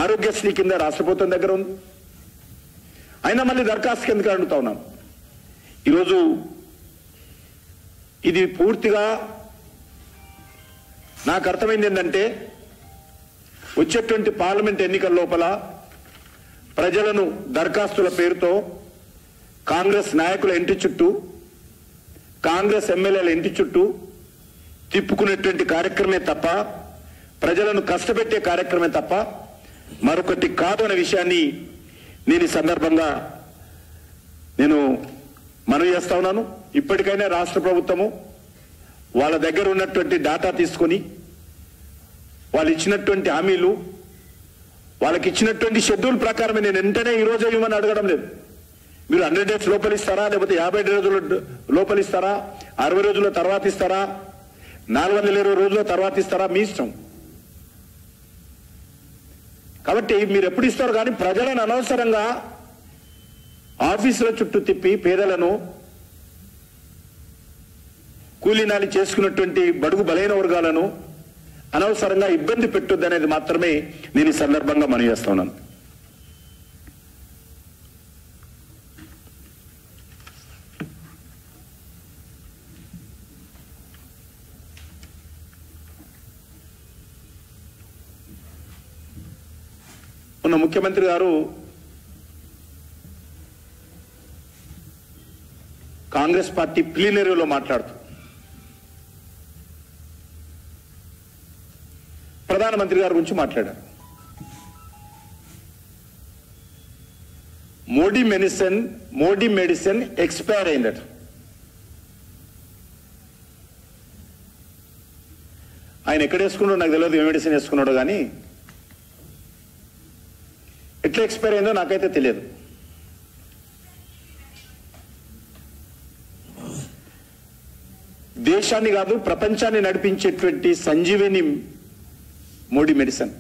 ఆరోగ్యశ్రీ కింద రాష్ట్ర ప్రభుత్వం దగ్గర ఉంది. అయినా మళ్ళీ దరఖాస్తుకి ఎందుకు అడుగుతా ఉన్నాం. ఈరోజు ఇది పూర్తిగా నాకు అర్థమైంది ఏంటంటే, వచ్చేటువంటి పార్లమెంట్ ఎన్నికల లోపల ప్రజలను దరఖాస్తుల పేరుతో కాంగ్రెస్ నాయకుల ఇంటి చుట్టూ, కాంగ్రెస్ ఎమ్మెల్యేల ఇంటి చుట్టూ తిప్పుకునేటువంటి కార్యక్రమే తప్ప, ప్రజలను కష్టపెట్టే కార్యక్రమే తప్ప మరొకటి కాదు అనే విషయాన్ని నేను ఈ సందర్భంగా మనవి చేస్తా ఉన్నాను. ఇప్పటికైనా రాష్ట్ర ప్రభుత్వము వాళ్ళ దగ్గర ఉన్నటువంటి డాటా తీసుకొని, వాళ్ళు ఇచ్చినటువంటి హామీలు, వాళ్ళకి ఇచ్చినటువంటి షెడ్యూల్ ప్రకారమే నేను వెంటనే ఈరోజు ఇవ్వమని అడగడం లేదు. మీరు 100 days లోపల ఇస్తారా, లేకపోతే 50 రోజుల లోపల ఇస్తారా, 60 రోజుల తర్వాత ఇస్తారా, 420 రోజుల తర్వాత ఇస్తారా, మీ ఇష్టం. కాబట్టి మీరు ఎప్పుడు ఇస్తారు కానీ ప్రజలను అనవసరంగా ఆఫీసుల చుట్టూ తిప్పి పేదలను, కూలీనాలి చేసుకున్నటువంటి బడుగు బలైన వర్గాలను అనవసరంగా ఇబ్బంది పెట్టొద్దు అనేది మాత్రమే నేను ఈ సందర్భంగా మనవి చేస్తా ఉన్నాను. ఉన్న ముఖ్యమంత్రి గారు కాంగ్రెస్ పార్టీ ప్లీనరీలో మాట్లాడుతూ ప్రధానమంత్రి గారి గురించి మాట్లాడారు. మోడీ మెడిసిన్ ఎక్స్పైర్ అయిందట. ఆయన ఎక్కడ వేసుకున్నాడో నాకు తెలియదు, ఏ మెడిసిన్ వేసుకున్నాడో కానీ ఎట్లా ఎక్స్పైర్ అయిందో నాకైతే తెలియదు. దేశాన్ని కాదు ప్రపంచాన్ని నడిపించేటువంటి సంజీవిని మోడీ మెడిసిన్.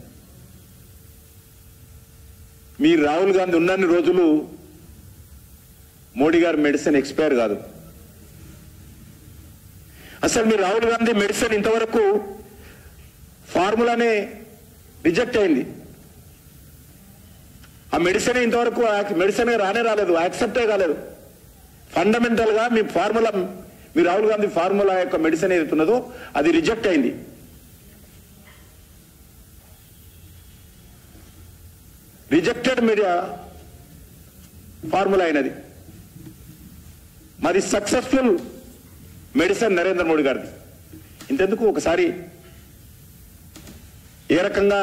మీరు రాహుల్ గాంధీ ఉన్నన్ని రోజులు మోడీ గారి మెడిసిన్ ఎక్స్పైర్ కాదు. అసలు మీరు రాహుల్ గాంధీ మెడిసిన్ ఇంతవరకు ఫార్ములానే రిజెక్ట్ అయింది. ఆ మెడిసిన్ ఇంతవరకు మెడిసిన్ రాలేదు, యాక్సెప్టే కాలేదు. ఫండమెంటల్ గా మీ ఫార్ములా, మీ రాహుల్ గాంధీ ఫార్ములా యొక్క మెడిసిన్ ఏదైతే ఉన్నదో అది రిజెక్ట్ అయింది. రిజెక్టెడ్ మీడియా ఫార్ములా అయినది. మరి సక్సెస్ఫుల్ మెడిసిన్ నరేంద్ర మోడీ గారిది. ఇంతెందుకు, ఒకసారి ఏ రకంగా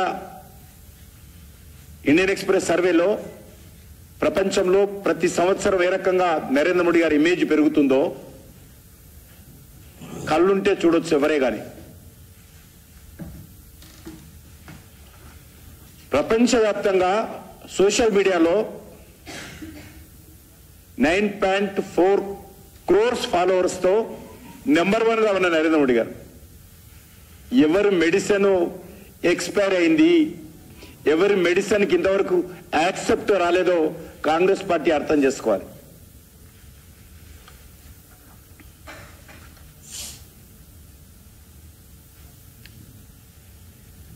ఇండియన్ ఎక్స్ప్రెస్ సర్వేలో ప్రపంచంలో ప్రతి సంవత్సరం ఏ రకంగా నరేంద్ర మోడీ గారి ఇమేజ్ పెరుగుతుందో కళ్ళుంటే చూడొచ్చు ఎవరే గాని. ప్రపంచవ్యాప్తంగా సోషల్ మీడియాలో 9.4 crores ఫాలోవర్స్ తో నెంబర్ 1 గా ఉన్న నరేంద్ర మోడీ గారు. ఎవరు మెడిసిన్ ఎక్స్పైర్ అయింది, ఎవరి మెడిసిన్కి ఇంతవరకు యాక్సెప్ట్ రాలేదో కాంగ్రెస్ పార్టీ అర్థం చేసుకోవాలి.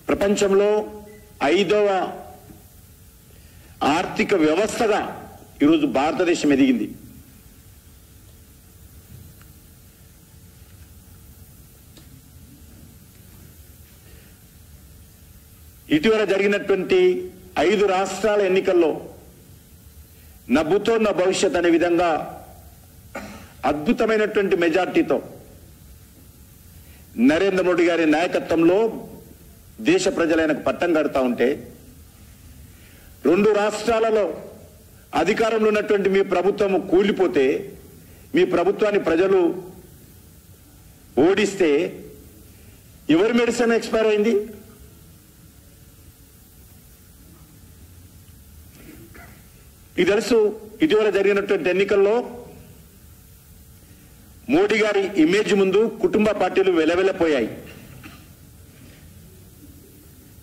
ప్రపంచంలో 5వ ఆర్థిక వ్యవస్థగా ఈరోజు భారతదేశం ఎదిగింది. ఇటీవల జరిగినటువంటి 5 రాష్ట్రాల ఎన్నికల్లో నవ్వుతో నా భవిష్యత్ అనే విధంగా అద్భుతమైనటువంటి మెజార్టీతో నరేంద్ర మోడీ గారి నాయకత్వంలో దేశ ప్రజలైనకు పట్టం కడతా ఉంటే, 2 రాష్ట్రాలలో అధికారంలో ఉన్నటువంటి మీ ప్రభుత్వం కూలిపోతే, మీ ప్రభుత్వాన్ని ప్రజలు ఓడిస్తే ఎవరి మెడిసిన్ ఎక్స్పైర్ అయింది? ఇది తెలుసు. ఇటీవల జరిగినటువంటి ఎన్నికల్లో మోడీ గారి ఇమేజ్ ముందు కుటుంబ పార్టీలు వెలవెలపోయాయి.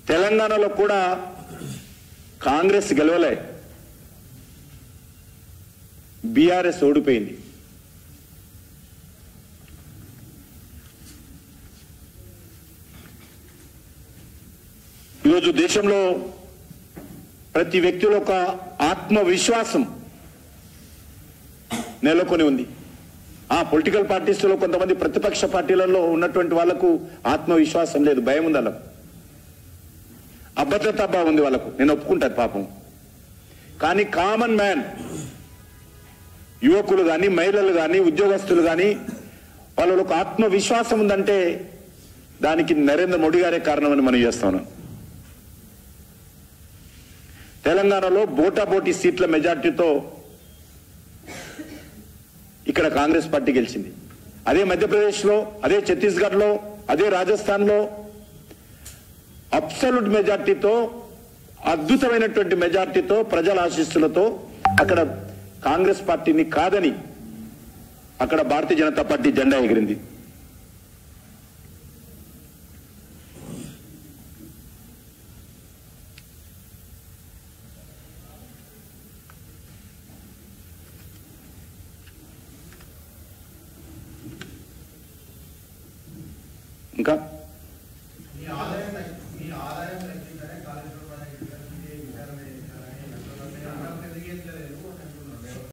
తెలంగాణలో కూడా కాంగ్రెస్ గెలవలే, బీఆర్ఎస్ ఓడిపోయింది. ఈరోజు దేశంలో ప్రతి వ్యక్తిలో ఒక ఆత్మవిశ్వాసం నెలకొని ఉంది. పొలిటికల్ పార్టీస్లో కొంతమంది ప్రతిపక్ష పార్టీలలో ఉన్నటువంటి వాళ్లకు ఆత్మవిశ్వాసం లేదు, భయం ఉంది, వాళ్ళకు అభద్రతా భావం ఉంది, వాళ్ళకు నేను ఒప్పుకుంటాను పాపం. కానీ కామన్ మ్యాన్, యువకులు కానీ, మహిళలు కానీ, ఉద్యోగస్తులు కానీ వాళ్ళలో ఒక ఆత్మవిశ్వాసం ఉందంటే దానికి నరేంద్ర మోడీ గారే కారణమని మనం చేస్తాను. తెలంగాణలో బోటాబోటీ సీట్ల మెజార్టీతో ఇక్కడ కాంగ్రెస్ పార్టీ గెలిచింది. అదే మధ్యప్రదేశ్లో, అదే ఛత్తీస్గఢ్లో, అదే రాజస్థాన్లో అబ్సల్యూట్ మెజార్టీతో, అద్భుతమైనటువంటి మెజార్టీతో, ప్రజల ఆశీస్సులతో అక్కడ కాంగ్రెస్ పార్టీని కాదని అక్కడ భారతీయ జనతా పార్టీ జెండా ఎగిరింది. ఇంకా